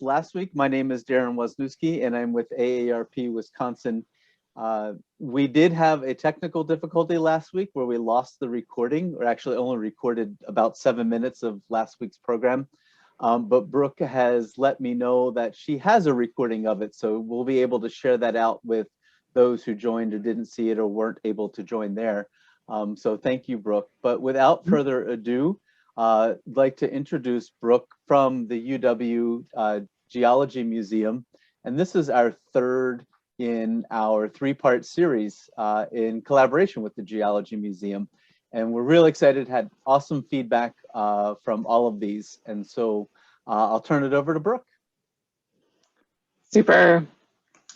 last week. My name is Darren Wisniewski, and I'm with AARP Wisconsin. We did have a technical difficulty last week where we lost the recording, or actually only recorded about 7 minutes of last week's program. But Brooke has let me know that she has a recording of it, so we'll be able to share that out with those who joined or didn't see it or weren't able to join there. So thank you, Brooke. But without further ado, I'd like to introduce Brooke from the UW Geology Museum. And this is our third in our three-part series in collaboration with the Geology Museum. And we're really excited, had awesome feedback from all of these. And so I'll turn it over to Brooke. Super.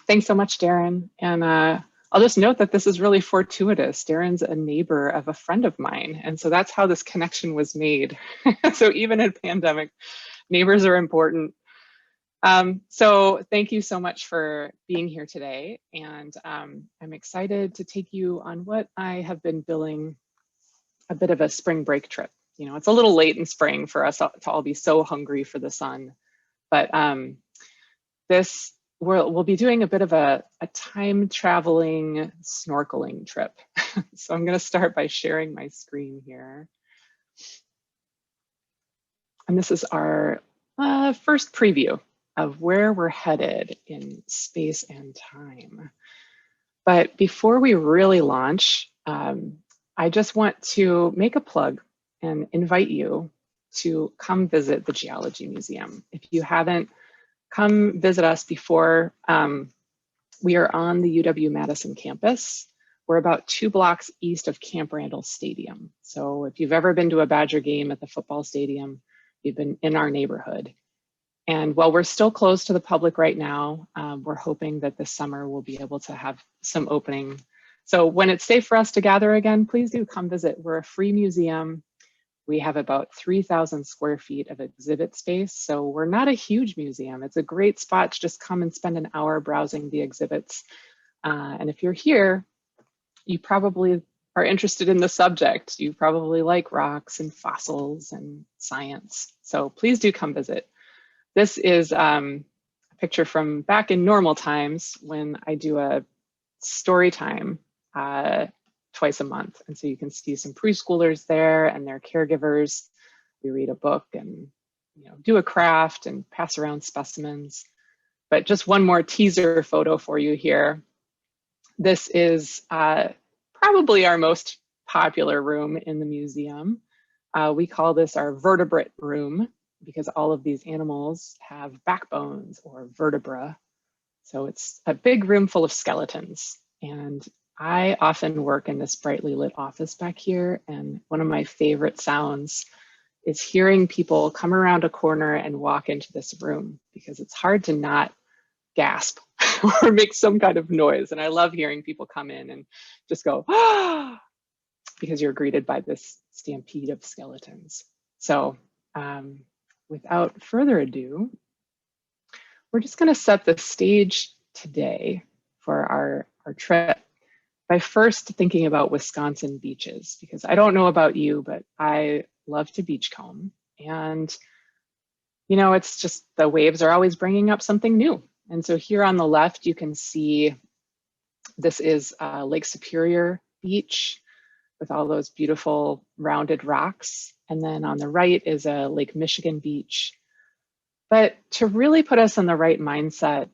Thanks so much, Darren. And I'll just note that this is really fortuitous. Darren's a neighbor of a friend of mine. And so that's how this connection was made. So even in pandemic, neighbors are important. So thank you so much for being here today. And I'm excited to take you on what I have been billing a bit of a spring break trip. You know, it's a little late in spring for us to all be so hungry for the sun. But we'll be doing a bit of a time traveling snorkeling trip. So I'm going to start by sharing my screen here. And this is our first preview of where we're headed in space and time. But before we really launch, I just want to make a plug and invite you to come visit the Geology Museum. If you haven't come visit us before, we are on the UW-Madison campus. We're about 2 blocks east of Camp Randall Stadium. So if you've ever been to a Badger game at the football stadium, you've been in our neighborhood. And while we're still closed to the public right now, we're hoping that this summer we'll be able to have some opening. So when it's safe for us to gather again, please do come visit. We're a free museum. We have about 3,000 square feet of exhibit space. So we're not a huge museum. It's a great spot to just come and spend an hour browsing the exhibits. And if you're here, you probably are interested in the subject. You probably like rocks and fossils and science. So please do come visit. This is a picture from back in normal times when I do a story time twice a month. And so you can see some preschoolers there and their caregivers. We read a book and do a craft and pass around specimens. But just one more teaser photo for you here. This is probably our most popular room in the museum. We call this our vertebrate room because all of these animals have backbones or vertebra. So it's a big room full of skeletons. And I often work in this brightly lit office back here, and one of my favorite sounds is hearing people come around a corner and walk into this room because it's hard to not gasp or make some kind of noise. And I love hearing people come in and just go, ah, because you're greeted by this stampede of skeletons. So without further ado, we're just going to set the stage today for our trip by first thinking about Wisconsin beaches, because I don't know about you, but I love to beachcomb. And, it's just the waves are always bringing up something new. And so here on the left, you can see this is Lake Superior Beach with all those beautiful rounded rocks. And then on the right is a Lake Michigan beach. But to really put us in the right mindset,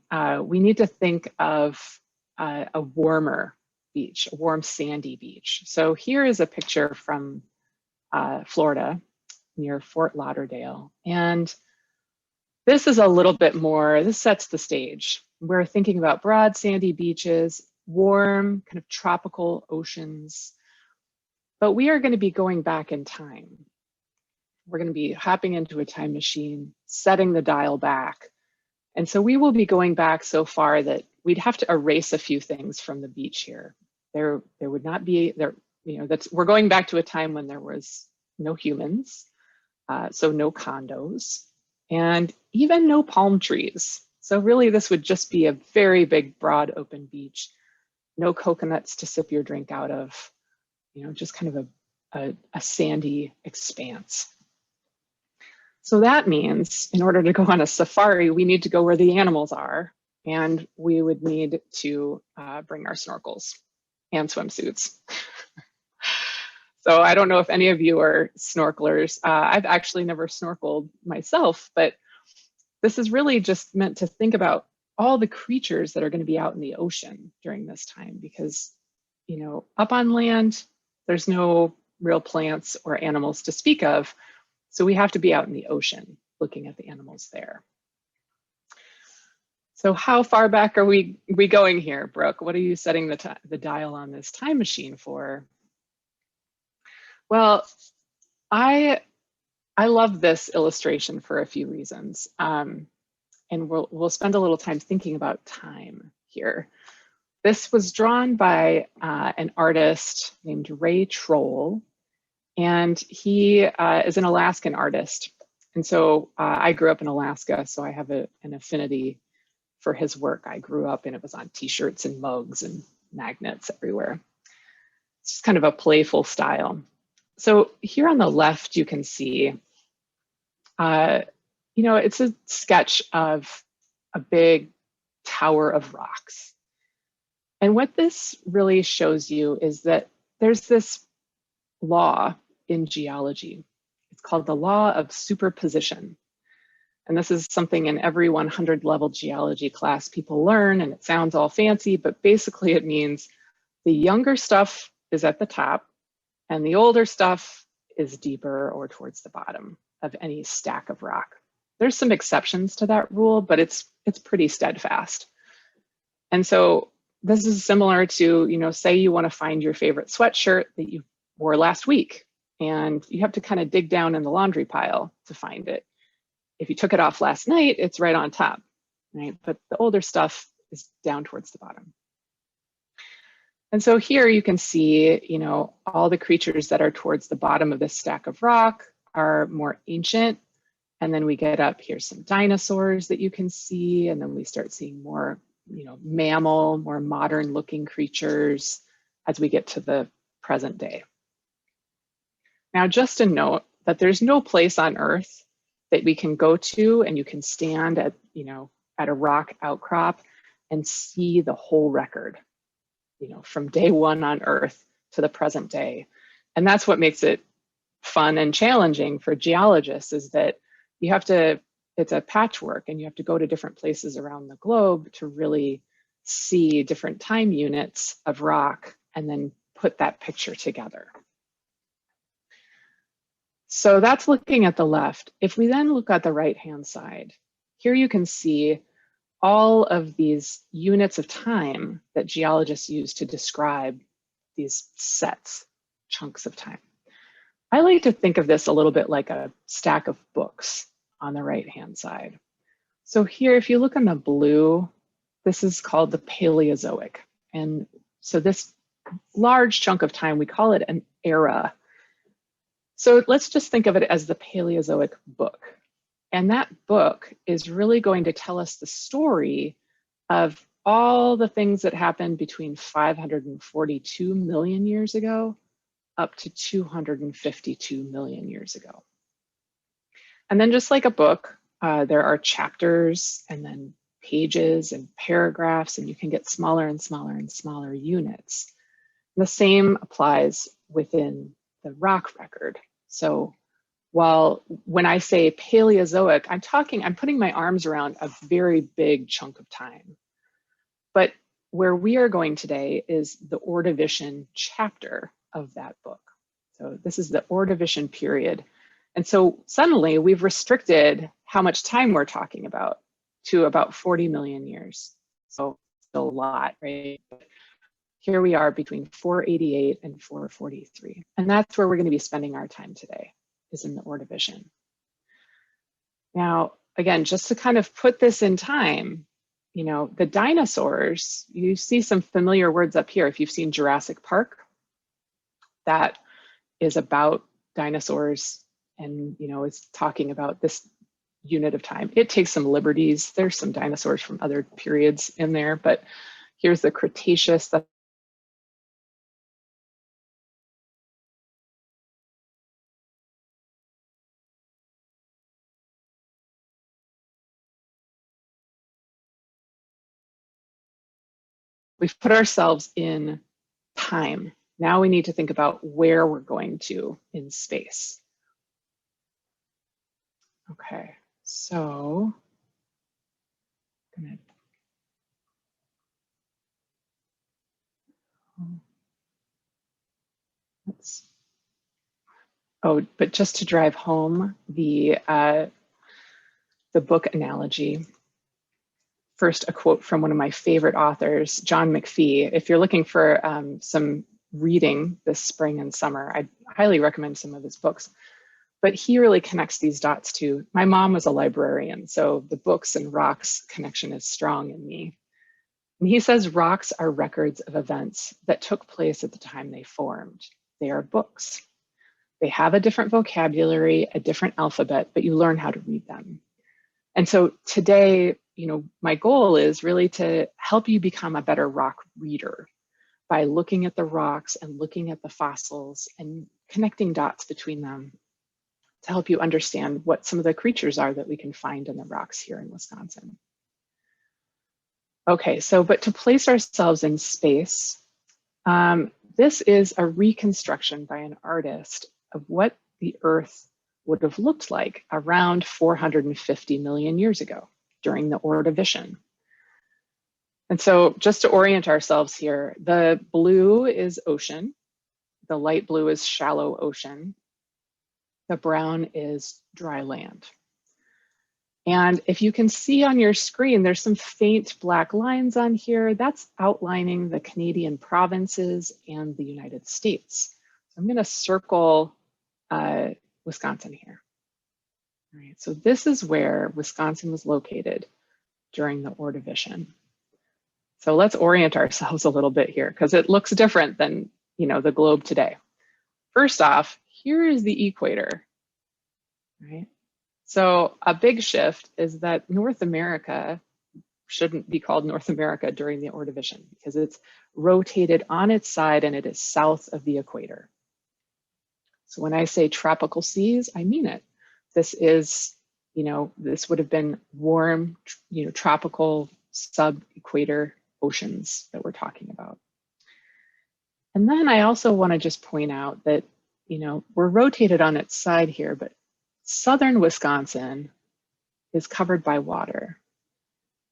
we need to think of a warmer beach, a warm sandy beach. So here is a picture from Florida near Fort Lauderdale. And this is a little bit more, this sets the stage. We're thinking about broad sandy beaches, warm kind of tropical oceans, but we are going to be going back in time. We're going to be hopping into a time machine, setting the dial back. And so we will be going back so far that we'd have to erase a few things from the beach here. There would not be, we're going back to a time when there was no humans, so no condos, and even no palm trees. So really this would just be a very big, broad, open beach, no coconuts to sip your drink out of, just kind of a sandy expanse. So that means in order to go on a safari, we need to go where the animals are, and we would need to bring our snorkels and swimsuits. So I don't know if any of you are snorkelers. I've actually never snorkeled myself, but this is really just meant to think about all the creatures that are going to be out in the ocean during this time, because, you know, up on land, there's no real plants or animals to speak of. So we have to be out in the ocean looking at the animals there. So how far back are we going here, Brooke? What are you setting the dial on this time machine for? Well, I love this illustration for a few reasons. And we'll spend a little time thinking about time here. This was drawn by an artist named Ray Troll, and he is an Alaskan artist. And so I grew up in Alaska, so I have an affinity for his work. I grew up and it was on t-shirts and mugs and magnets everywhere. It's just kind of a playful style. So here on the left, you can see, you know, it's a sketch of a big tower of rocks. And what this really shows you is that there's this law in geology. It's called the law of superposition. And this is something in every 100 level geology class people learn, and it sounds all fancy, but basically it means the younger stuff is at the top and the older stuff is deeper or towards the bottom of any stack of rock. There's some exceptions to that rule, but it's pretty steadfast. And so this is similar to, you know, say you want to find your favorite sweatshirt that you wore last week, and you have to kind of dig down in the laundry pile to find it. If you took it off last night, it's right on top, right? But the older stuff is down towards the bottom. And so here you can see, you know, all the creatures that are towards the bottom of this stack of rock are more ancient. And then we get up, here's some dinosaurs that you can see, and then we start seeing more, you know, mammal, more modern looking creatures as we get to the present day. Now, just a note that there's no place on Earth that we can go to and you can stand at, you know, at a rock outcrop and see the whole record, you know, from day one on Earth to the present day. And that's what makes it fun and challenging for geologists, is that you have to, it's a patchwork, and you have to go to different places around the globe to really see different time units of rock and then put that picture together. So that's looking at the left. If we then look at the right-hand side, here you can see all of these units of time that geologists use to describe these sets, chunks of time. I like to think of this a little bit like a stack of books on the right-hand side. So here, if you look on the blue, this is called the Paleozoic. And so this large chunk of time, we call it an era. So let's just think of it as the Paleozoic book. And that book is really going to tell us the story of all the things that happened between 542 million years ago up to 252 million years ago. And then just like a book, there are chapters and then pages and paragraphs, and you can get smaller and smaller and smaller units. And the same applies within the rock record. So when I say Paleozoic, I'm putting my arms around a very big chunk of time. But where we are going today is the Ordovician chapter of that book. So this is the Ordovician period. And so suddenly we've restricted how much time we're talking about to about 40 million years. So still a lot, right? Here we are between 488 and 443. And that's where we're going to be spending our time today, is in the Ordovician. Now, again, just to kind of put this in time, you know, the dinosaurs, you see some familiar words up here. If you've seen Jurassic Park, that is about dinosaurs and, you know, it's talking about this unit of time. It takes some liberties. There's some dinosaurs from other periods in there, but here's the Cretaceous. That's we've put ourselves in time. Now we need to think about where we're going to in space. Okay, so but just to drive home the book analogy, first a quote from one of my favorite authors, John McPhee. If you're looking for some reading this spring and summer, I highly recommend some of his books. But he really connects these dots to, my mom was a librarian, so the books and rocks connection is strong in me. And he says rocks are records of events that took place at the time they formed. They are books. They have a different vocabulary, a different alphabet, but you learn how to read them. And so today, my goal is really to help you become a better rock reader by looking at the rocks and looking at the fossils and connecting dots between them to help you understand what some of the creatures are that we can find in the rocks here in Wisconsin. Okay, but to place ourselves in space, this is a reconstruction by an artist of what the Earth would have looked like around 450 million years ago during the Ordovician. And so just to orient ourselves here, the blue is ocean, the light blue is shallow ocean, the brown is dry land. And if you can see on your screen, there's some faint black lines on here. That's outlining the Canadian provinces and the United States. So I'm going to circle Wisconsin here. All right, so this is where Wisconsin was located during the Ordovician. So let's orient ourselves a little bit here because it looks different than the globe today. First off, here is the equator, right? So a big shift is that North America shouldn't be called North America during the Ordovician because it's rotated on its side and it is south of the equator. So when I say tropical seas, I mean it. This is, this would have been warm, tropical sub-equator oceans that we're talking about. And then I also want to just point out that, we're rotated on its side here, but southern Wisconsin is covered by water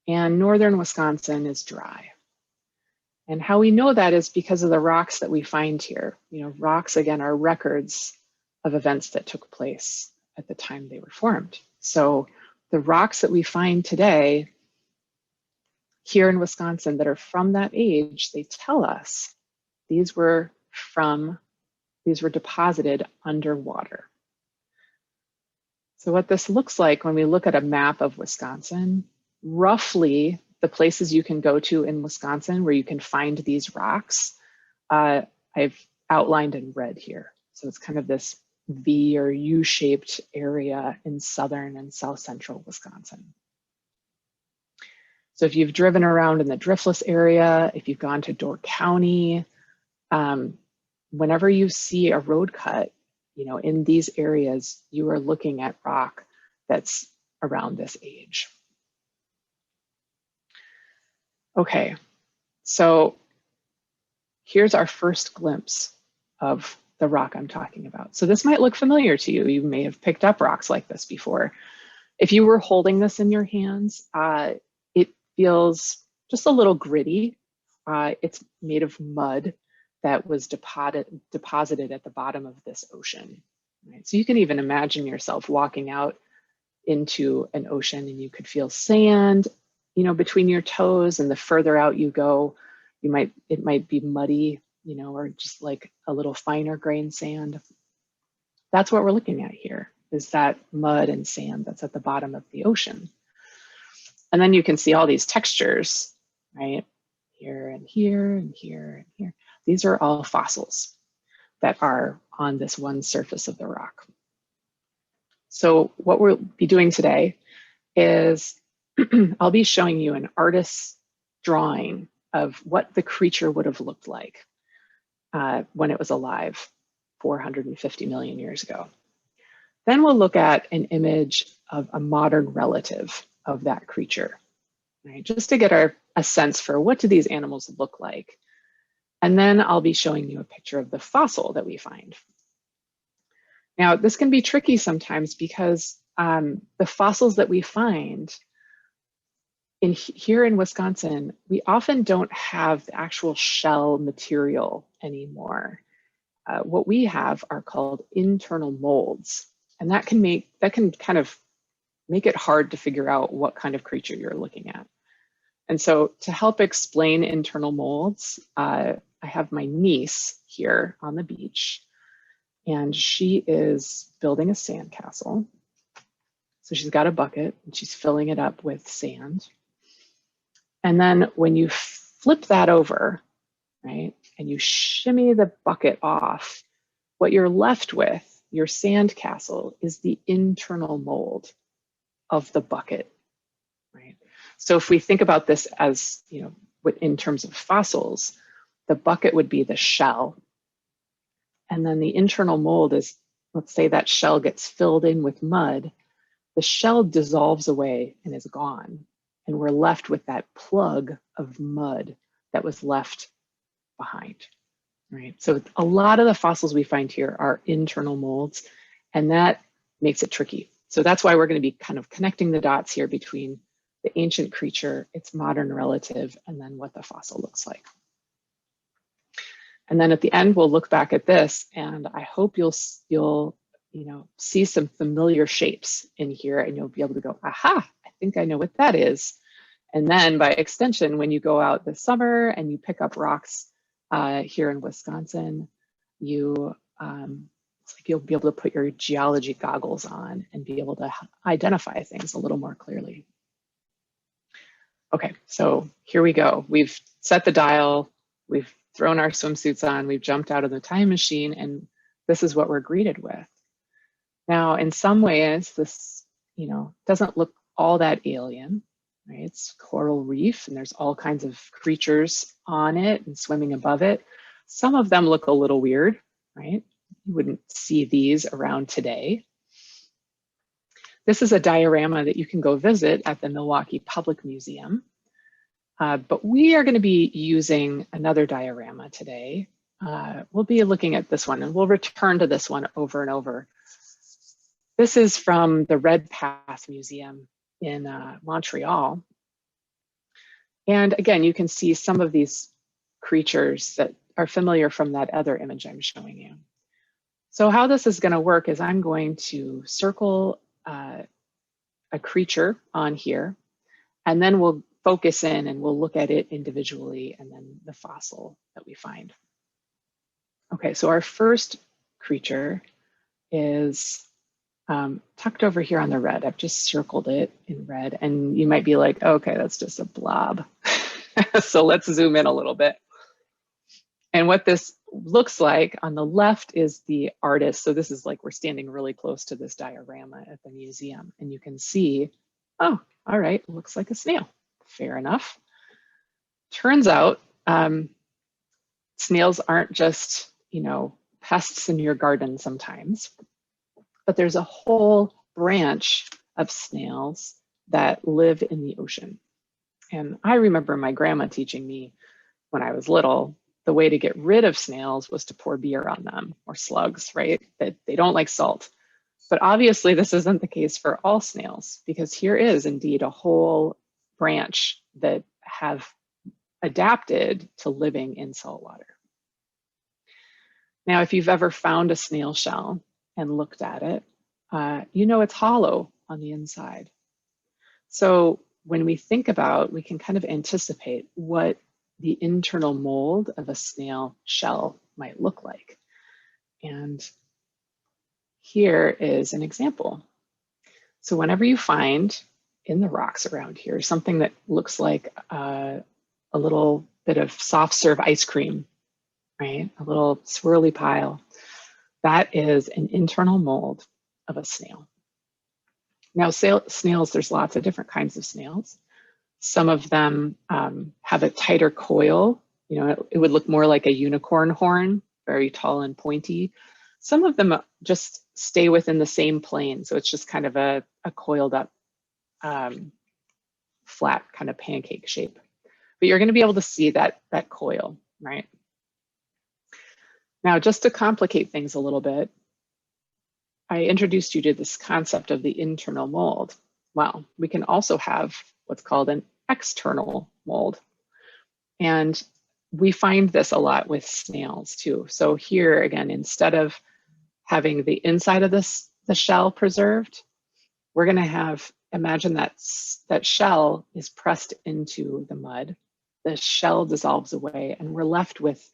and northern Wisconsin is dry. And how we know that is because of the rocks that we find here. Rocks, again, are records of events that took place at the time they were formed. So the rocks that we find today here in Wisconsin that are from that age, they tell us these were deposited underwater. So what this looks like when we look at a map of Wisconsin, roughly the places you can go to in Wisconsin where you can find these rocks, I've outlined in red here. So it's kind of this V or U-shaped area in southern and south central Wisconsin. So if you've driven around in the Driftless area, if you've gone to Door County, whenever you see a road cut, in these areas, you are looking at rock that's around this age. Okay, so here's our first glimpse of the rock I'm talking about. So this might look familiar to you. You may have picked up rocks like this before. If you were holding this in your hands, it feels just a little gritty. It's made of mud that was deposited at the bottom of this ocean. Right? So you can even imagine yourself walking out into an ocean and you could feel sand, between your toes, and the further out you go, it might be muddy, or just like a little finer grain sand. That's what we're looking at here, is that mud and sand that's at the bottom of the ocean. And then you can see all these textures, right? Here and here and here and here. These are all fossils that are on this one surface of the rock. So what we'll be doing today is I'll be showing you an artist's drawing of what the creature would have looked like when it was alive 450 million years ago. Then we'll look at an image of a modern relative of that creature. right? Just to get a sense for what do these animals look like. And then I'll be showing you a picture of the fossil that we find. Now, this can be tricky sometimes because the fossils that we find here in Wisconsin, we often don't have the actual shell material anymore. What we have are called internal molds, and that can kind of make it hard to figure out what kind of creature you're looking at. And so to help explain internal molds, I have my niece here on the beach, and she is building a sandcastle. So she's got a bucket and she's filling it up with sand. And then when you flip that over, right, and you shimmy the bucket off, what you're left with, your sandcastle, is the internal mold of the bucket, right? So if we think about this as, you know, in terms of fossils, the bucket would be the shell. And then the internal mold is, let's say that shell gets filled in with mud, the shell dissolves away and is gone. And we're left with that plug of mud that was left behind, right? So a lot of the fossils we find here are internal molds, and that makes it tricky. So that's why we're going to be kind of connecting the dots here between the ancient creature, its modern relative, and then what the fossil looks like. And then at the end, we'll look back at this, and I hope you'll you know, see some familiar shapes in here, and you'll be able to go, aha, I think I know what that is. And then by extension, when you go out this summer and you pick up rocks here in Wisconsin, it's like you'll be able to put your geology goggles on and be able to identify things a little more clearly. Okay, so here we go. We've set the dial, we've thrown our swimsuits on, we've jumped out of the time machine, and this is what we're greeted with. Now, in some ways, this, you know, doesn't look all that alien, right? It's coral reef, and there's all kinds of creatures on it and swimming above it. Some of them look a little weird, right? You wouldn't see these around today. This is a diorama that you can go visit at the Milwaukee Public Museum. But we are going to be using another diorama today. We'll be looking at this one, and we'll return to this one over and over. This is from the Red Path Museum in Montreal. And again, you can see some of these creatures that are familiar from that other image I'm showing you. So how this is going to work is I'm going to circle a creature on here, and then we'll focus in and we'll look at it individually, and then the fossil that we find. Okay, so our first creature is tucked over here on the red. I've just circled it in red, and you might be like, okay, that's just a blob. So let's zoom in a little bit. And what this looks like on the left is the artist. So this is like, we're standing really close to this diorama at the museum, and you can see, oh, all right, looks like a snail. Fair enough. Turns out snails aren't just, you know, pests in your garden sometimes, but there's a whole branch of snails that live in the ocean. And I remember my grandma teaching me when I was little, the way to get rid of snails was to pour beer on them, or slugs, right? That they don't like salt. But obviously this isn't the case for all snails, because here is indeed a whole branch that have adapted to living in salt water. Now, if you've ever found a snail shell and looked at it, you know it's hollow on the inside. So when we think about, we can kind of anticipate what the internal mold of a snail shell might look like. And here is an example. So whenever you find in the rocks around here something that looks like a little bit of soft serve ice cream, right? A little swirly pile, that is an internal mold of a snail. Now, snails, there's lots of different kinds of snails. Some of them have a tighter coil. You know, it would look more like a unicorn horn, very tall and pointy. Some of them just stay within the same plane. So it's just kind of a coiled up flat kind of pancake shape. But you're going to be able to see that coil, right? Now, just to complicate things a little bit, I introduced you to this concept of the internal mold. Well, we can also have what's called an external mold. And we find this a lot with snails too. So here again, instead of having the inside of the shell preserved, we're going to have, imagine that shell is pressed into the mud. The shell dissolves away and we're left with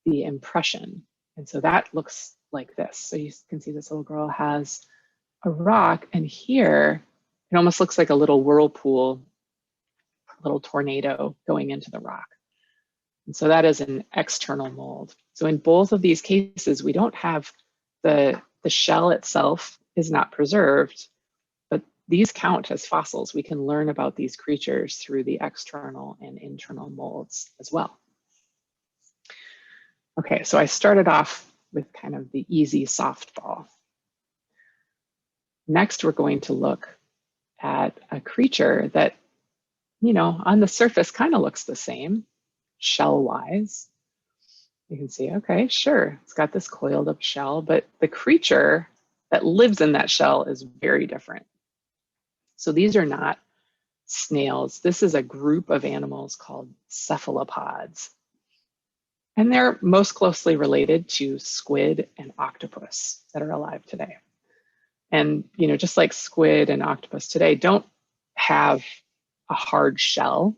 the impression. And so that looks like this. So you can see this little girl has a rock, and here it almost looks like a little whirlpool, a little tornado going into the rock. And so that is an external mold. So in both of these cases, we don't have the shell itself is not preserved, but these count as fossils. We can learn about these creatures through the external and internal molds as well. Okay, so I started off with kind of the easy softball. Next, we're going to look at a creature that, you know, on the surface kind of looks the same, shell-wise. You can see, okay, sure, it's got this coiled up shell, but the creature that lives in that shell is very different. So these are not snails. This is a group of animals called cephalopods. And they're most closely related to squid and octopus that are alive today. And, you know, just like squid and octopus today don't have a hard shell,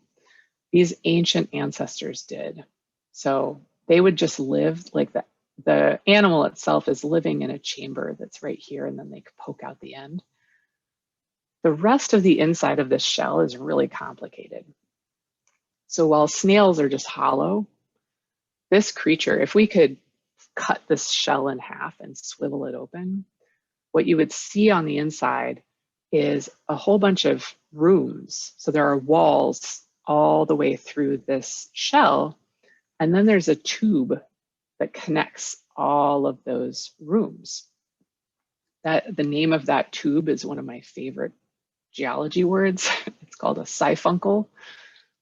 these ancient ancestors did. So they would just live like the animal itself is living in a chamber that's right here, and then they poke out the end. The rest of the inside of this shell is really complicated. So while snails are just hollow, this creature, if we could cut this shell in half and swivel it open, what you would see on the inside is a whole bunch of rooms. So there are walls all the way through this shell, and then there's a tube that connects all of those rooms. The name of that tube is one of my favorite geology words. It's called a siphuncle.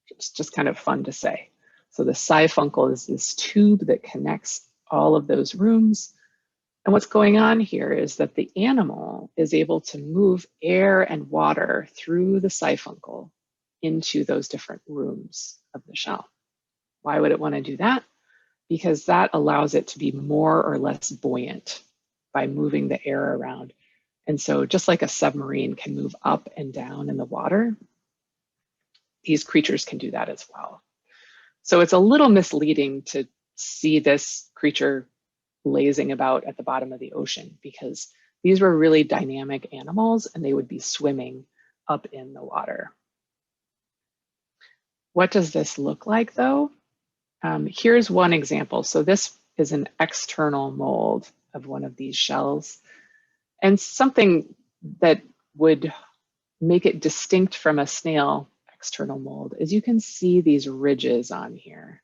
It's just kind of fun to say. So the siphuncle is this tube that connects all of those rooms. And what's going on here is that the animal is able to move air and water through the siphuncle into those different rooms of the shell. Why would it want to do that? Because that allows it to be more or less buoyant by moving the air around. And so just like a submarine can move up and down in the water, these creatures can do that as well. So it's a little misleading to see this creature lazing about at the bottom of the ocean, because these were really dynamic animals and they would be swimming up in the water. What does this look like though? Here's one example. So this is an external mold of one of these shells. And something that would make it distinct from a snail external mold is you can see these ridges on here,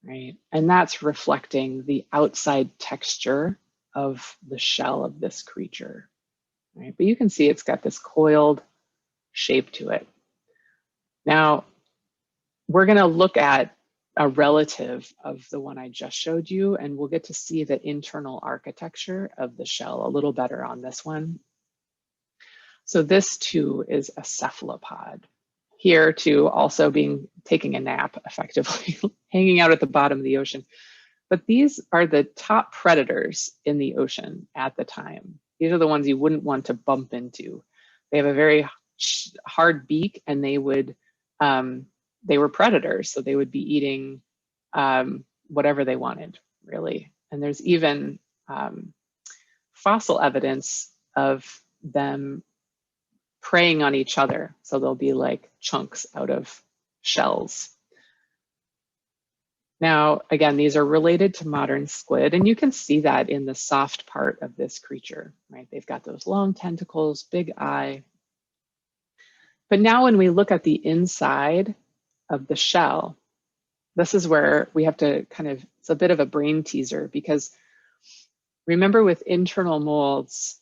right? And that's reflecting the outside texture of the shell of this creature, right? But you can see it's got this coiled shape to it. Now, we're gonna look at a relative of the one I just showed you, and we'll get to see the internal architecture of the shell a little better on this one. So this too is a cephalopod. Here too, also taking a nap effectively, hanging out at the bottom of the ocean. But these are the top predators in the ocean at the time. These are the ones you wouldn't want to bump into. They have a very hard beak, and they were predators, so they would be eating whatever they wanted, really. And there's even fossil evidence of them preying on each other. So there'll be like chunks out of shells. Now, again, these are related to modern squid, and you can see that in the soft part of this creature, right? They've got those long tentacles, big eye. But now when we look at the inside of the shell, this is where we have to it's a bit of a brain teaser, because remember with internal molds,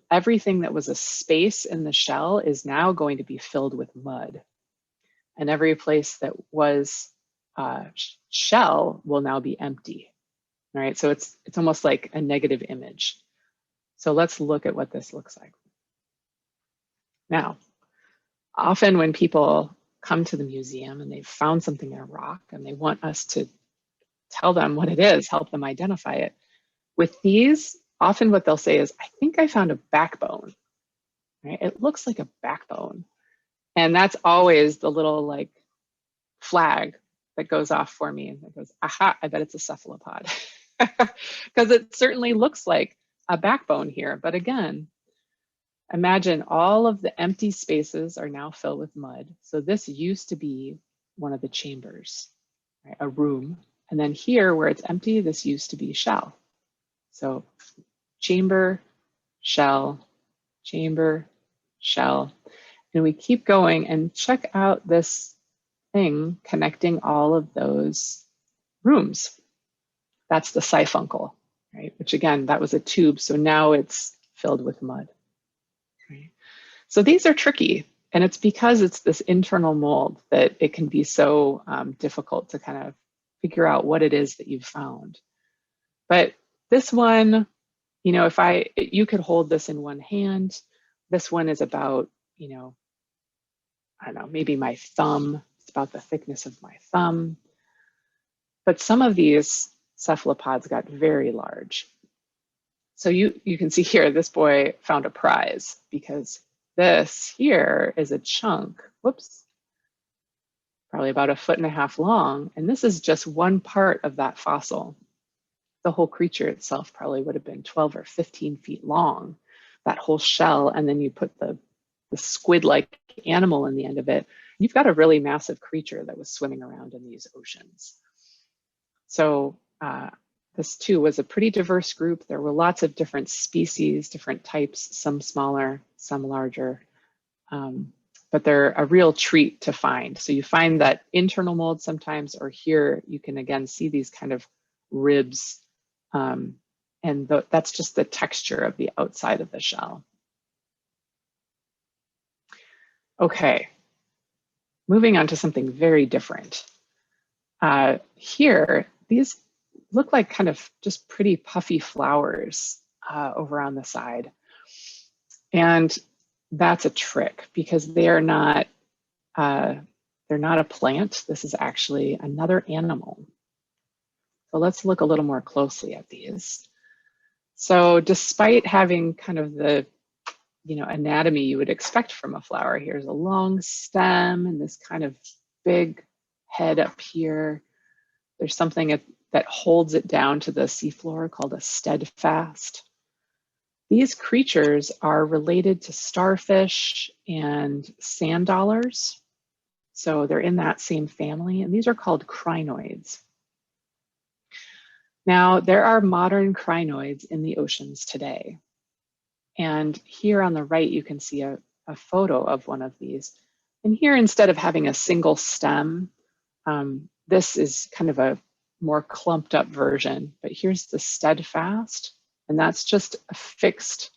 everything that was a space in the shell is now going to be filled with mud. and every place that was shell will now be empty. All right, so it's almost like a negative image. So let's look at what this looks like. Now, often when people come to the museum and they've found something in a rock and they want us to tell them what it is, help them identify it. With these, often what they'll say is, I think I found a backbone, right? It looks like a backbone. And that's always the little like flag that goes off for me and it goes, aha, I bet it's a cephalopod. Because it certainly looks like a backbone here. But again, imagine all of the empty spaces are now filled with mud. So this used to be one of the chambers, right? A room. And then here where it's empty, this used to be shell. So chamber, shell, chamber, shell. And we keep going and check out this thing connecting all of those rooms. That's the siphuncle, right? Which again, that was a tube. So now it's filled with mud. Right? So these are tricky. And it's because it's this internal mold that it can be so difficult to kind of figure out what it is that you've found. But this one, you know, you could hold this in one hand. This one is about, you know, I don't know, maybe my thumb. It's about the thickness of my thumb. But some of these cephalopods got very large. So you can see here, this boy found a prize because this here is a chunk, whoops, probably about 1.5 feet long. And this is just one part of that fossil. The whole creature itself probably would have been 12 or 15 feet long, that whole shell. And then you put the squid-like animal in the end of it. You've got a really massive creature that was swimming around in these oceans. So this too was a pretty diverse group. There were lots of different species, different types, some smaller, some larger, but they're a real treat to find. So you find that internal mold sometimes, or here you can again see these kind of ribs, and that's just the texture of the outside of the shell. Okay, moving on to something very different. Here, these look like kind of just pretty puffy flowers over on the side. And that's a trick because they're not a plant. This is actually another animal. So let's look a little more closely at these. So despite having kind of the, you know, anatomy you would expect from a flower, here's a long stem and this kind of big head up here. There's something that holds it down to the seafloor called a steadfast. These creatures are related to starfish and sand dollars. So they're in that same family, and these are called crinoids. Now, there are modern crinoids in the oceans today. And here on the right, you can see a photo of one of these. And here, instead of having a single stem, this is kind of a more clumped up version, but here's the steadfast, and that's just a fixed,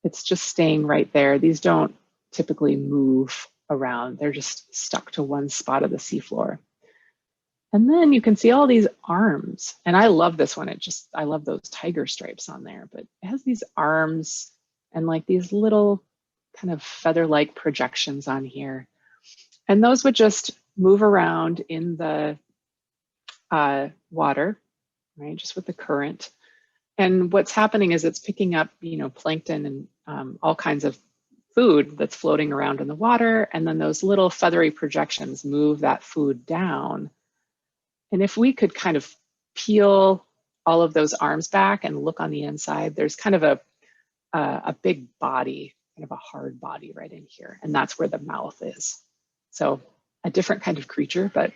it's just staying right there. These don't typically move around. They're just stuck to one spot of the seafloor. And then you can see all these arms, and I love this one. I love those tiger stripes on there, but it has these arms and like these little kind of feather-like projections on here. And those would just move around in the water, right, just with the current. And what's happening is it's picking up, you know, plankton and all kinds of food that's floating around in the water. And then those little feathery projections move that food down. And if we could kind of peel all of those arms back and look on the inside, there's kind of a big body, kind of a hard body right in here. And that's where the mouth is. So a different kind of creature, but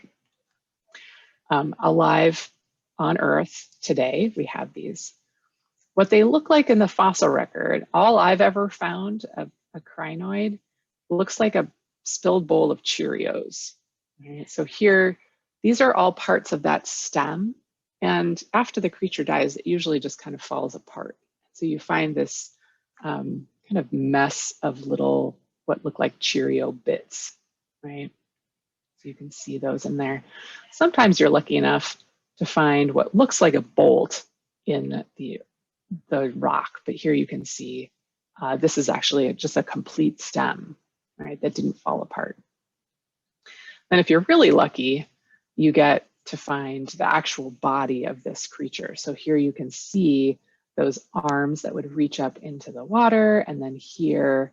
alive on Earth today, we have these. What they look like in the fossil record, all I've ever found of a crinoid looks like a spilled bowl of Cheerios. Right? So here, these are all parts of that stem. And after the creature dies, it usually just kind of falls apart. So you find this kind of mess of little, what look like Cheerio bits, right? So you can see those in there. Sometimes you're lucky enough to find what looks like a bolt in the rock, but here you can see this is actually just a complete stem, right, that didn't fall apart. And if you're really lucky, you get to find the actual body of this creature. So here you can see those arms that would reach up into the water, and then here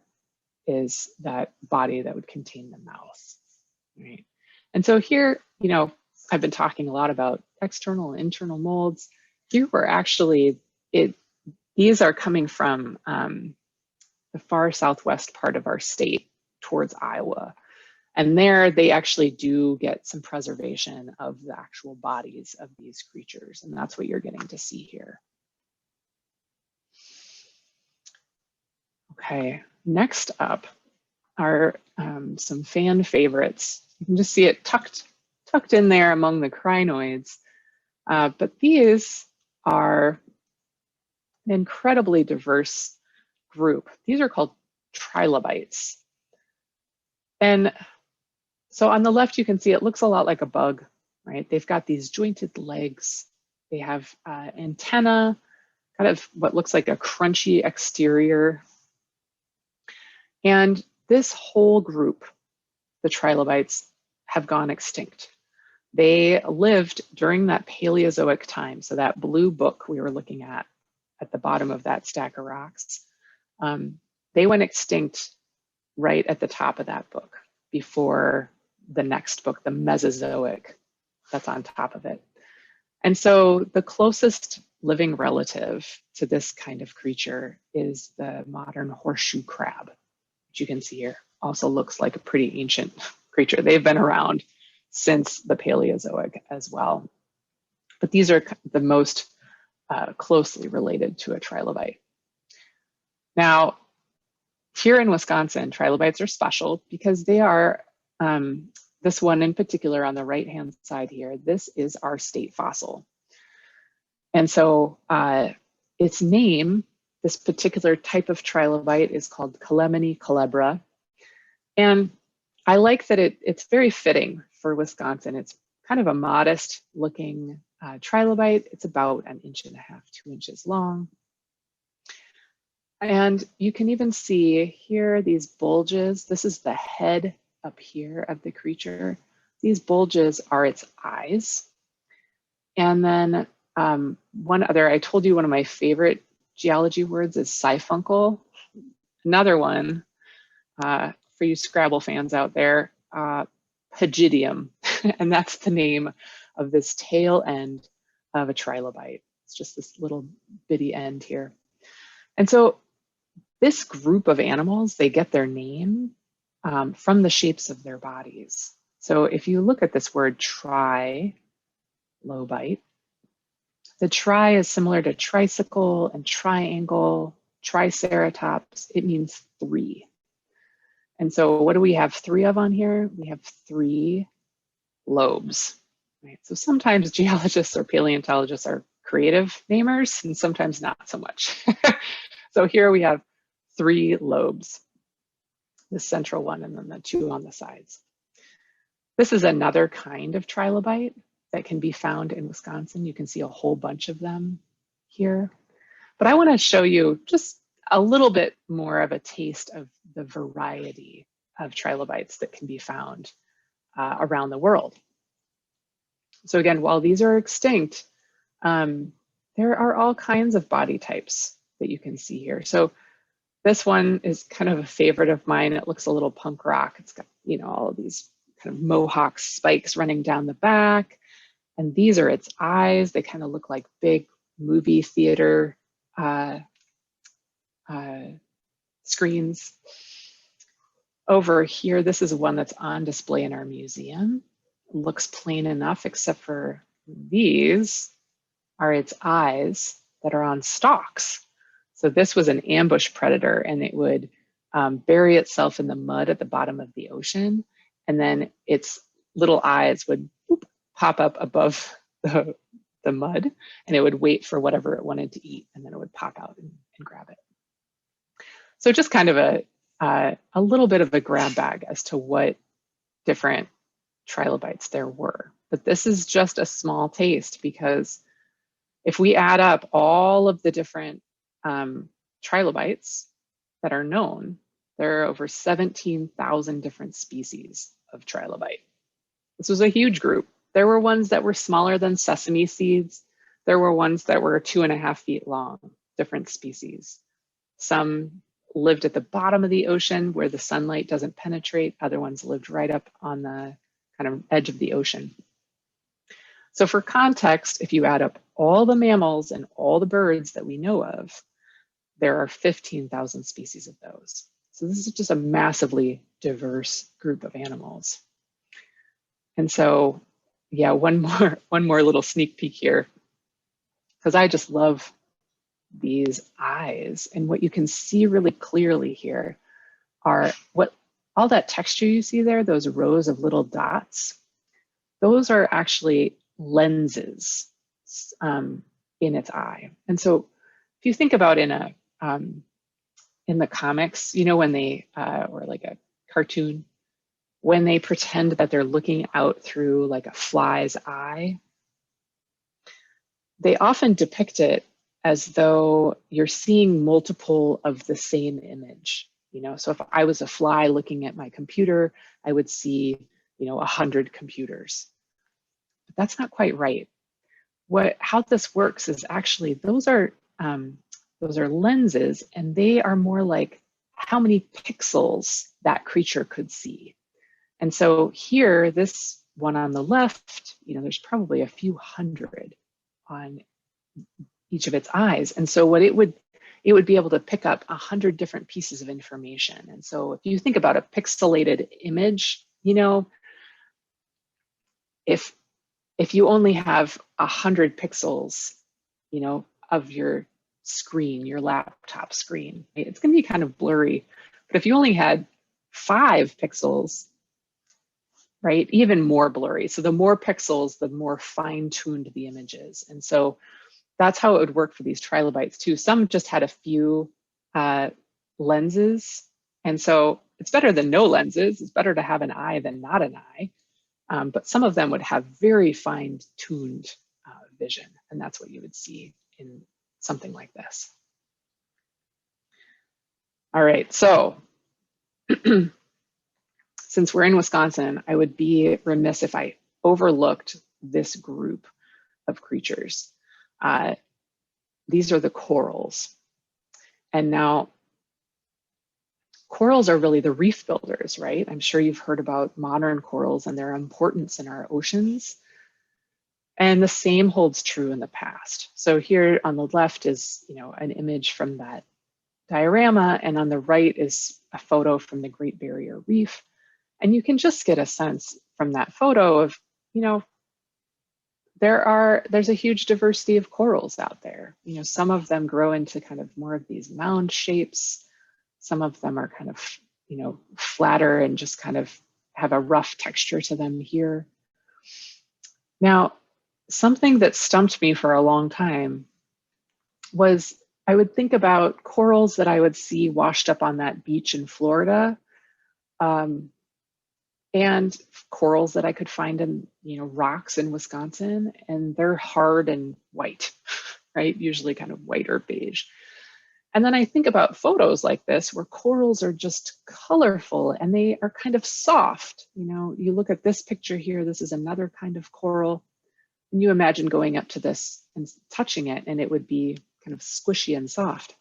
is that body that would contain the mouth, right? And so here, you know, I've been talking a lot about external and internal molds. Here we're actually, these are coming from the far southwest part of our state towards Iowa. And there they actually do get some preservation of the actual bodies of these creatures. And that's what you're getting to see here. Okay, next up are some fan favorites. You can just see it tucked in there among the crinoids. But these are an incredibly diverse group. These are called trilobites. And so on the left, you can see it looks a lot like a bug, right? They've got these jointed legs. They have antenna, kind of what looks like a crunchy exterior. And this whole group, the trilobites, have gone extinct. They lived during that Paleozoic time. So that blue book we were looking at the bottom of that stack of rocks, they went extinct right at the top of that book before the next book, the Mesozoic, that's on top of it. And so the closest living relative to this kind of creature is the modern horseshoe crab, which you can see here. Also looks like a pretty ancient creature. They've been around since the Paleozoic as well. But these are the most closely related to a trilobite. Now, here in Wisconsin, trilobites are special because they are, this one in particular on the right-hand side here, this is our state fossil. And so its name, this particular type of trilobite, is called Calemony calebra. And I like that it's very fitting for Wisconsin. It's kind of a modest looking trilobite. It's about 1.5 inches, 2 inches long. And you can even see here these bulges. This is the head up here of the creature. These bulges are its eyes. And then one other, I told you one of my favorite geology words is siphuncle. Another one for you Scrabble fans out there, pygidium. And that's the name of this tail end of a trilobite. It's just this little bitty end here. And so this group of animals, they get their name from the shapes of their bodies. So if you look at this word trilobite, the tri is similar to tricycle and triangle, triceratops. It means 3. And so what do we have 3 of on here? We have 3 lobes. Right? So sometimes geologists or paleontologists are creative namers and sometimes not so much. So here we have 3 lobes, the central one and then the 2 on the sides. This is another kind of trilobite that can be found in Wisconsin. You can see a whole bunch of them here. But I want to show you just a little bit more of a taste of the variety of trilobites that can be found around the world. So again, while these are extinct, there are all kinds of body types that you can see here. So this one is kind of a favorite of mine. It looks a little punk rock. It's got, you know, all of these kind of mohawk spikes running down the back. And these are its eyes. They kind of look like big movie theater screens. Over here, this is one that's on display in our museum. It looks plain enough, except for these are its eyes that are on stalks. So this was an ambush predator, and it would bury itself in the mud at the bottom of the ocean, and then its little eyes would pop up above the mud, and it would wait for whatever it wanted to eat, and then it would pop out and grab it. So just kind of a little bit of a grab bag as to what different trilobites there were. But this is just a small taste, because if we add up all of the different trilobites that are known, there are over 17,000 different species of trilobite. This was a huge group. There were ones that were smaller than sesame seeds. There were ones that were 2.5 feet long, different species. Some lived at the bottom of the ocean where the sunlight doesn't penetrate. Other ones lived right up on the kind of edge of the ocean. So for context, if you add up all the mammals and all the birds that we know of, there are 15,000 species of those. So this is just a massively diverse group of animals. And so, yeah, one more little sneak peek here, because I just love these eyes. And what you can see really clearly here are all that texture you see there, those rows of little dots, those are actually lenses in its eye. And so if you think about in the comics, you know, when they, or like a cartoon, when they pretend that they're looking out through like a fly's eye, they often depict it as though you're seeing multiple of the same image. You know, so if I was a fly looking at my computer, I would see, you know, 100 computers. But that's not quite right. How this works is actually those are lenses, and they are more like how many pixels that creature could see. And so here, this one on the left, you know, there's probably a few hundred on each of its eyes. And so what it would be able to pick up 100 different pieces of information. And so if you think about a pixelated image, you know, if you only have 100 pixels, you know, of your screen, your laptop screen, right, it's going to be kind of blurry. But if you only had 5 pixels, right, even more blurry. So the more pixels, the more fine-tuned the image is. And so that's how it would work for these trilobites too. Some just had a few lenses. And so it's better than no lenses. It's better to have an eye than not an eye. But some of them would have very fine-tuned vision. And that's what you would see in something like this. All right, so since we're in Wisconsin, I would be remiss if I overlooked this group of creatures. These are the corals. And now, corals are really the reef builders, right? I'm sure you've heard about modern corals and their importance in our oceans. And the same holds true in the past. So here on the left is, you know, an image from that diorama, and on the right is a photo from the Great Barrier Reef. And you can just get a sense from that photo of, you know, there's a huge diversity of corals out there. You know, some of them grow into kind of more of these mound shapes. Some of them are kind of, you know, flatter and just kind of have a rough texture to them here. Now, something that stumped me for a long time was I would think about corals that I would see washed up on that beach in Florida, and corals that I could find in, you know, rocks in Wisconsin, and they're hard and white, right? Usually kind of white or beige. And then I think about photos like this where corals are just colorful and they are kind of soft. You know, you look at this picture here, this is another kind of coral. And you imagine going up to this and touching it, and it would be kind of squishy and soft.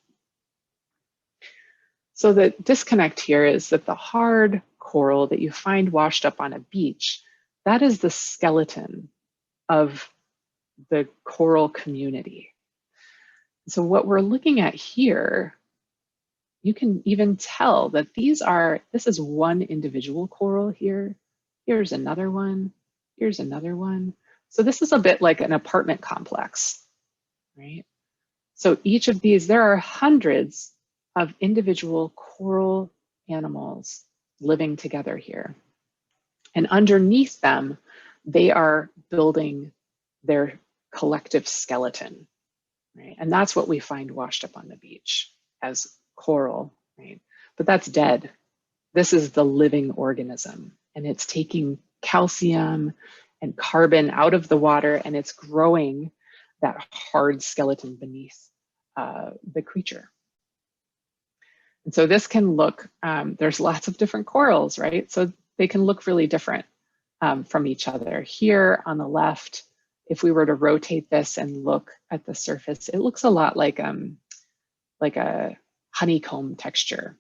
So the disconnect here is that the hard coral that you find washed up on a beach, that is the skeleton of the coral community. So what we're looking at here, you can even tell that this is one individual coral here. Here's another one. Here's another one. So this is a bit like an apartment complex, right? So each of these, there are hundreds of individual coral animals living together here. And underneath them, they are building their collective skeleton, right? And that's what we find washed up on the beach as coral, right? But that's dead. This is the living organism, and it's taking calcium and carbon out of the water, and it's growing that hard skeleton beneath the creature. And so this can look, there's lots of different corals, right? So they can look really different from each other. Here on the left, if we were to rotate this and look at the surface, it looks a lot like a honeycomb texture.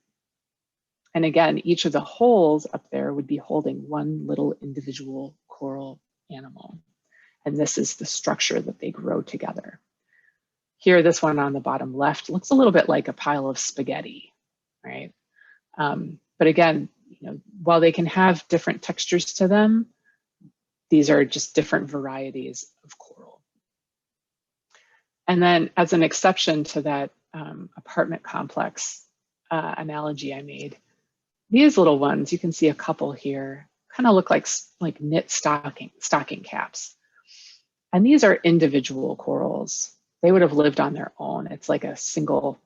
And again, each of the holes up there would be holding one little individual coral animal. And this is the structure that they grow together. Here, this one on the bottom left looks a little bit like a pile of spaghetti, right? But again, while they can have different textures to them, these are just different varieties of coral. And then as an exception to that apartment complex analogy I made, these little ones, you can see a couple here, kind of look like knit stocking caps. And these are individual corals. They would have lived on their own. It's like a single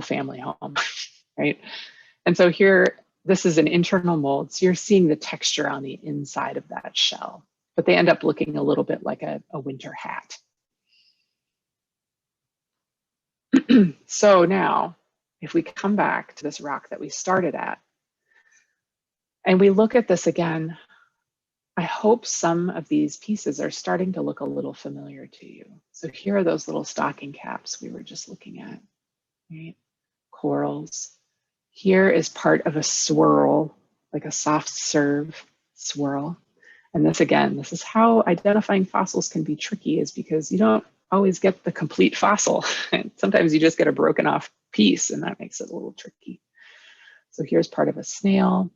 family home, right? And so here, this is an internal mold. So you're seeing the texture on the inside of that shell, but they end up looking a little bit like a winter hat. So now, if we come back to this rock that we started at, and we look at this again, I hope some of these pieces are starting to look a little familiar to you. So here are those little stocking caps we were just looking at, right? Corals. Here is part of a swirl, like a soft serve swirl. And this again, this is how identifying fossils can be tricky, is because you don't always get the complete fossil. Sometimes you just get a broken off piece, and that makes it a little tricky. So here's part of a snail.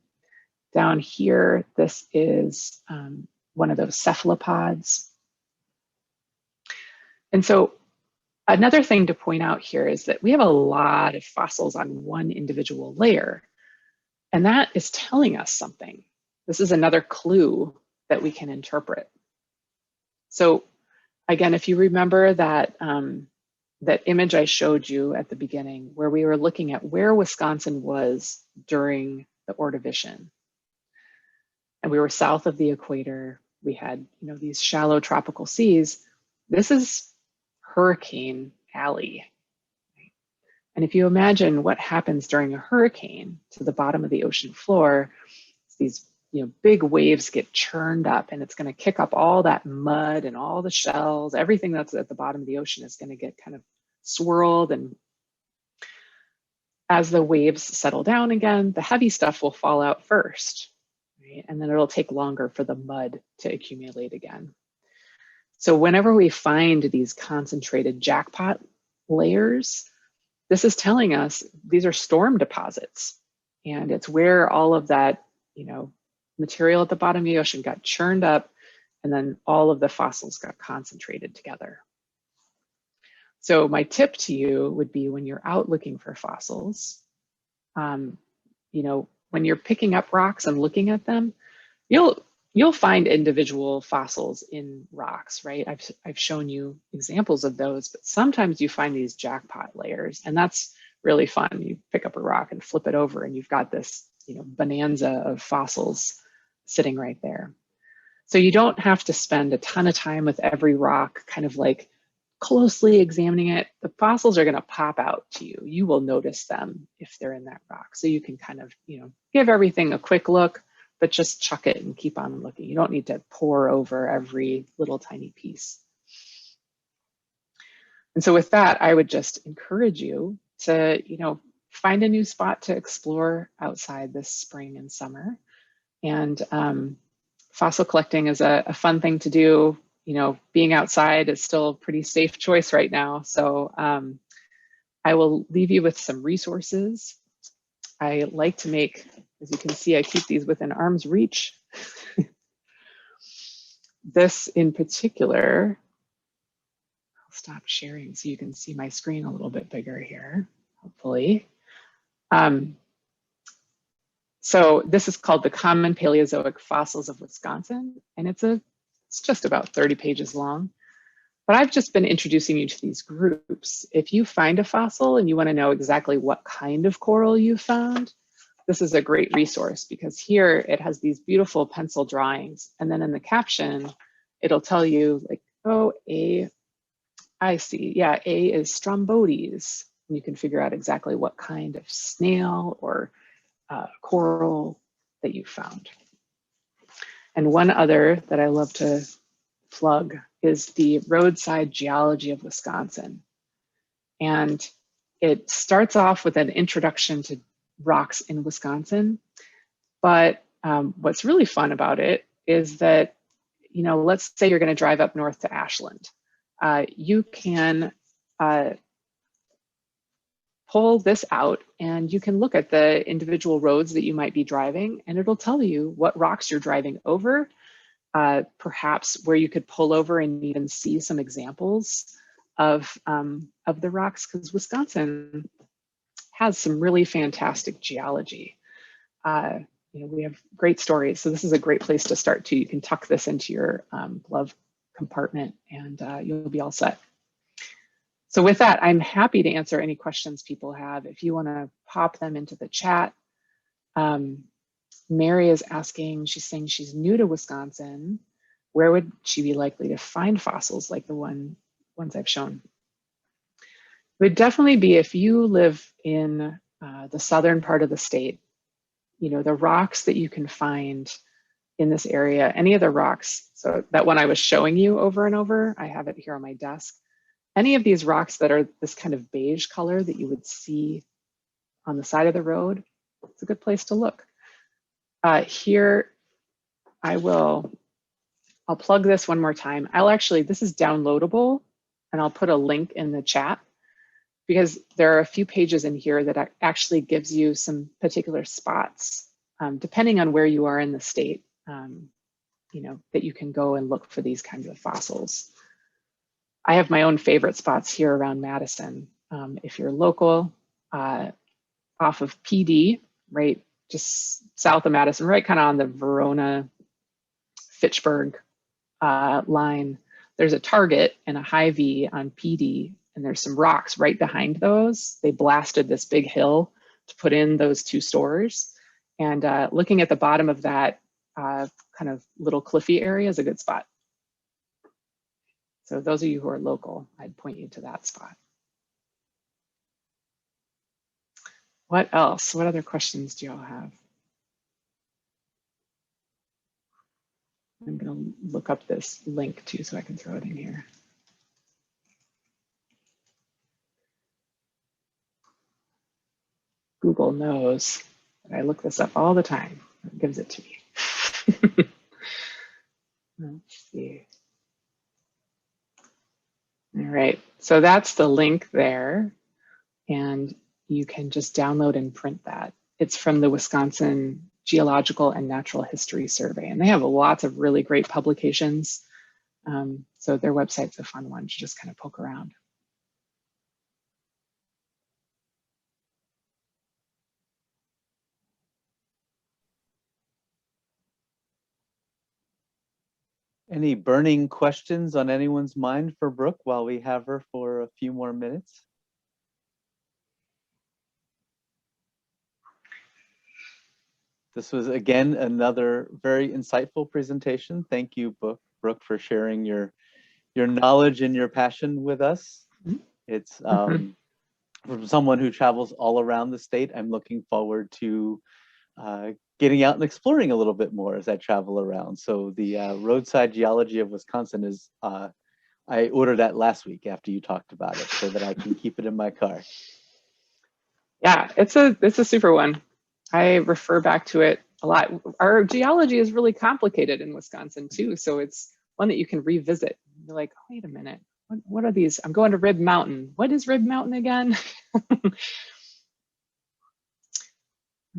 Down here, this is one of those cephalopods. And so another thing to point out here is that we have a lot of fossils on one individual layer, and that is telling us something. This is another clue that we can interpret. So again, if you remember that, that image I showed you at the beginning, where we were looking at where Wisconsin was during the Ordovician, and we were south of the equator, we had these shallow tropical seas. This is Hurricane Alley. Right? And if you imagine what happens during a hurricane to the bottom of the ocean floor, these big waves get churned up, and it's going to kick up all that mud and all the shells. Everything that's at the bottom of the ocean is going to get kind of swirled, and as the waves settle down again, the heavy stuff will fall out first, right? And then it'll take longer for the mud to accumulate again. So whenever we find these concentrated jackpot layers, this is telling us these are storm deposits, and it's where all of that material at the bottom of the ocean got churned up, and then all of the fossils got concentrated together. So my tip to you would be, when you're out looking for fossils, when you're picking up rocks and looking at them, you'll find individual fossils in rocks, right? I've shown you examples of those, but sometimes you find these jackpot layers, and that's really fun. You pick up a rock and flip it over, and you've got this bonanza of fossils sitting right there. So you don't have to spend a ton of time with every rock kind of like closely examining it. The fossils are going to pop out to you. You will notice them if they're in that rock. So you can kind of give everything a quick look, but just chuck it and keep on looking. You don't need to pore over every little tiny piece. And so with that, I would just encourage you to find a new spot to explore outside this spring and summer. And fossil collecting is a fun thing to do. Being outside is still a pretty safe choice right now. So I will leave you with some resources. I like to make, as you can see, I keep these within arm's reach. This in particular, I'll stop sharing so you can see my screen a little bit bigger here, hopefully. So this is called The Common Paleozoic Fossils of Wisconsin, and it's just about 30 pages long. But I've just been introducing you to these groups. If you find a fossil and you want to know exactly what kind of coral you found, this is a great resource because here it has these beautiful pencil drawings. And then in the caption, it'll tell you like, oh, I see. Yeah, A is Strombodes. And you can figure out exactly what kind of snail or coral that you found. And one other that I love to plug is the Roadside Geology of Wisconsin. And it starts off with an introduction to rocks in Wisconsin. But what's really fun about it is that, you know, let's say you're going to drive up north to Ashland. You can pull this out and you can look at the individual roads that you might be driving, and it'll tell you what rocks you're driving over, perhaps where you could pull over and even see some examples of the rocks, because Wisconsin has some really fantastic geology. You know, we have great stories, so this is a great place to start too. You can tuck this into your glove compartment and you'll be all set. So with that, I'm happy to answer any questions people have. If you want to pop them into the chat. Mary is asking, she's saying she's new to Wisconsin. Where would she be likely to find fossils like the ones I've shown? It would definitely be if you live in the southern part of the state. You know, the rocks that you can find in this area, any of the rocks, so that one I was showing you over and over, I have it here on my desk. Any of these rocks that are this kind of beige color that you would see on the side of the road, it's a good place to look. Here, I'll plug this one more time. This is downloadable, and I'll put a link in the chat because there are a few pages in here that actually gives you some particular spots, depending on where you are in the state, you know, that you can go and look for these kinds of fossils. I have my own favorite spots here around Madison. If you're local, off of PD, right, just south of Madison, right kind of on the Verona-Fitchburg line, there's a Target and a Hy-Vee on PD, and there's some rocks right behind those. They blasted this big hill to put in those two stores. And looking at the bottom of that kind of little cliffy area is a good spot. So those of you who are local, I'd point you to that spot. What else? What other questions do y'all have? I'm going to look up this link too so I can throw it in here. Google knows that I look this up all the time. It gives it to me. Let's see. All right, so that's the link there, and you can just download and print that. It's from the Wisconsin Geological and Natural History Survey, and they have lots of really great publications. So their website's a fun one to just kind of poke around. Any burning questions on anyone's mind for Brooke while we have her for a few more minutes? This was, again, another very insightful presentation. Thank you, Brooke, for sharing your knowledge and your passion with us. It's from someone who travels all around the state. I'm looking forward to getting out and exploring a little bit more as I travel around. So the Roadside Geology of Wisconsin is, I ordered that last week after you talked about it so that I can keep it in my car. Yeah, it's a super one. I refer back to it a lot. Our geology is really complicated in Wisconsin too. So it's one that you can revisit. You're like, oh, wait a minute, what are these? I'm going to Rib Mountain. What is Rib Mountain again?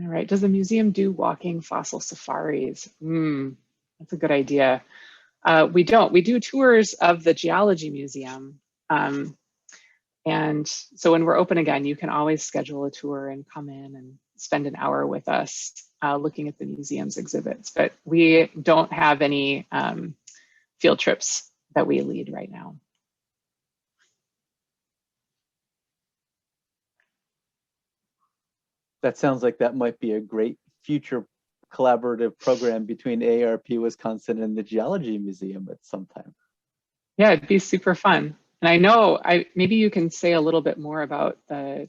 All right, does the museum do walking fossil safaris? That's a good idea. We don't. We do tours of the Geology Museum. And so when we're open again, you can always schedule a tour and come in and spend an hour with us looking at the museum's exhibits. But we don't have any field trips that we lead right now. that sounds like that might be a great future collaborative program between AARP Wisconsin and the Geology Museum at some time. Yeah, it'd be super fun. And I know, maybe you can say a little bit more about the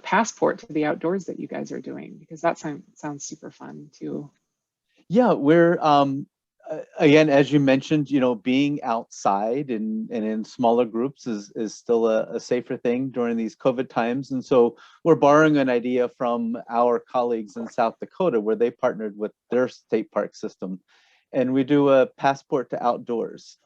passport to the outdoors that you guys are doing, because that sounds super fun too. Yeah, we're again, as you mentioned, being outside and in smaller groups is still a safer thing during these COVID times. And so we're borrowing an idea from our colleagues in South Dakota, where they partnered with their state park system. And we do a passport to outdoors.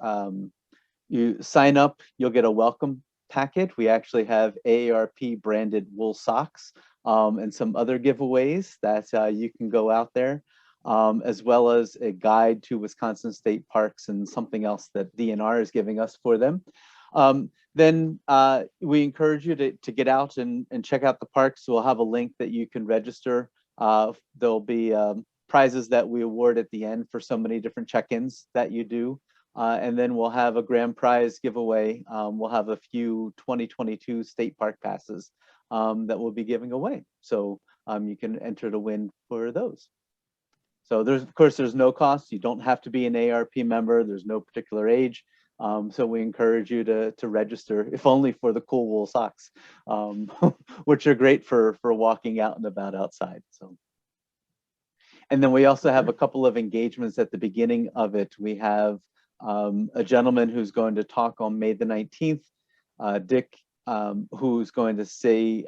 You sign up, you'll get a welcome packet. We actually have AARP branded wool socks and some other giveaways that you can go out there. As well as a guide to Wisconsin state parks and something else that DNR is giving us for them. Then we encourage you to get out and check out the parks. We'll have a link that you can register. There'll be prizes that we award at the end for so many different check-ins that you do. And then we'll have a grand prize giveaway. We'll have a few 2022 state park passes that we'll be giving away. So you can enter to win for those. So of course, there's no cost. You don't have to be an AARP member. There's no particular age. So we encourage you to register, if only for the cool wool socks, which are great for walking out and about outside. So, and then we also have a couple of engagements at the beginning of it. We have a gentleman who's going to talk on May the 19th, Dick, who's going to say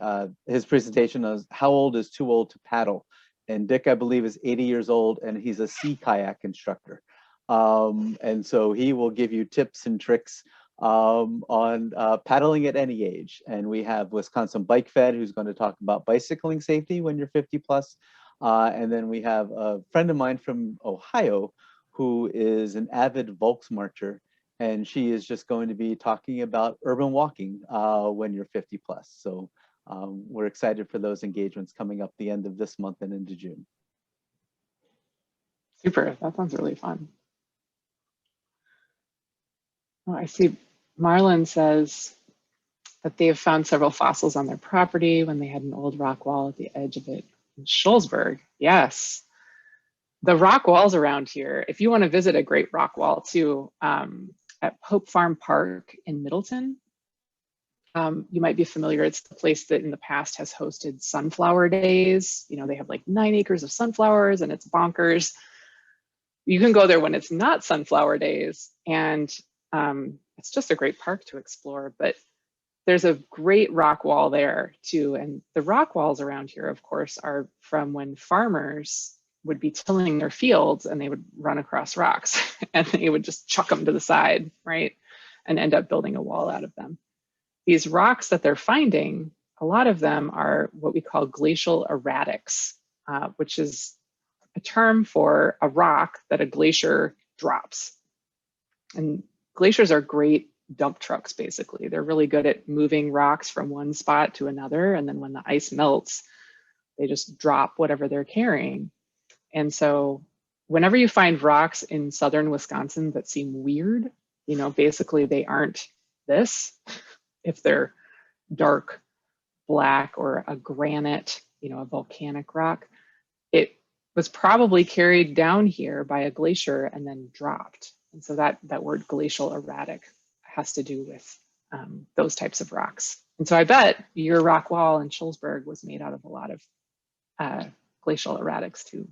his presentation is How Old is Too Old to Paddle? And Dick, I believe, is 80 years old, and he's a sea kayak instructor. And so he will give you tips and tricks on paddling at any age. And we have Wisconsin Bike Fed, who's going to talk about bicycling safety when you're 50 plus. And then we have a friend of mine from Ohio, who is an avid Volksmarcher, and she is just going to be talking about urban walking when you're 50 plus. So we're excited for those engagements coming up the end of this month and into June. Super, that sounds really fun. Oh, I see Marlon says that they have found several fossils on their property when they had an old rock wall at the edge of it in Shullsburg. Yes, the rock walls around here, if you want to visit a great rock wall too, at Pope Farm Park in Middleton, you might be familiar. It's the place that in the past has hosted sunflower days. They have like 9 acres of sunflowers and it's bonkers. You can go there when it's not sunflower days, and it's just a great park to explore. But there's a great rock wall there too. And the rock walls around here, of course, are from when farmers would be tilling their fields and they would run across rocks and they would just chuck them to the side, right? And end up building a wall out of them. These rocks that they're finding, a lot of them are what we call glacial erratics, which is a term for a rock that a glacier drops. And glaciers are great dump trucks, basically. They're really good at moving rocks from one spot to another. And then when the ice melts, they just drop whatever they're carrying. And so whenever you find rocks in southern Wisconsin that seem weird, basically they aren't this. If they're dark black or a granite, a volcanic rock, it was probably carried down here by a glacier and then dropped. And so that word glacial erratic has to do with those types of rocks. And so I bet your rock wall in Shullsburg was made out of a lot of glacial erratics too.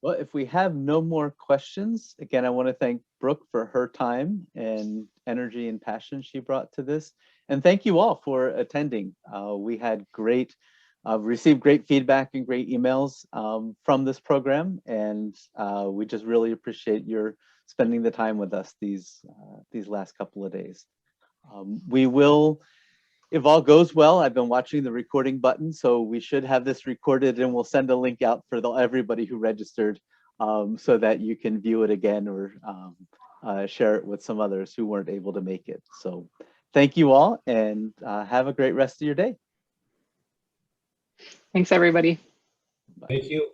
Well, if we have no more questions, again, I want to thank Brooke for her time and energy and passion she brought to this. And thank you all for attending. We had received great feedback and great emails from this program. And we just really appreciate your spending the time with us these last couple of days. We will, if all goes well, I've been watching the recording button, so we should have this recorded and we'll send a link out for everybody who registered so that you can view it again or share it with some others who weren't able to make it. So thank you all and have a great rest of your day. Thanks, everybody. Thank you.